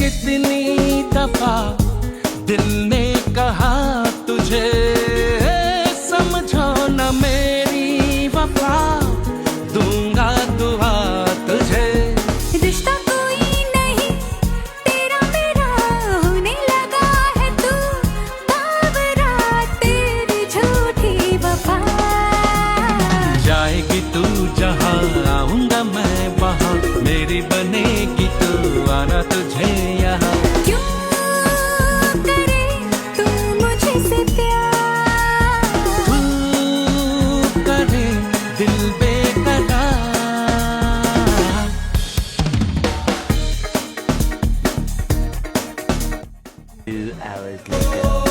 कितनी दफा दिल ने कहा तुझे समझो न मेरी वफा, दूंगा दुआ तुझे। रिश्ता कोई नहीं तेरा मेरा होने लगा है, तू बावरा तेरी झूठी वफा। जाएगी तू जहाँ आऊंगा मैं वहाँ, मेरी बनेगी तू आना तुझे यहाँ। क्यों करे तू मुझसे प्यार, तू करे दिल बेकरार। Two hours later.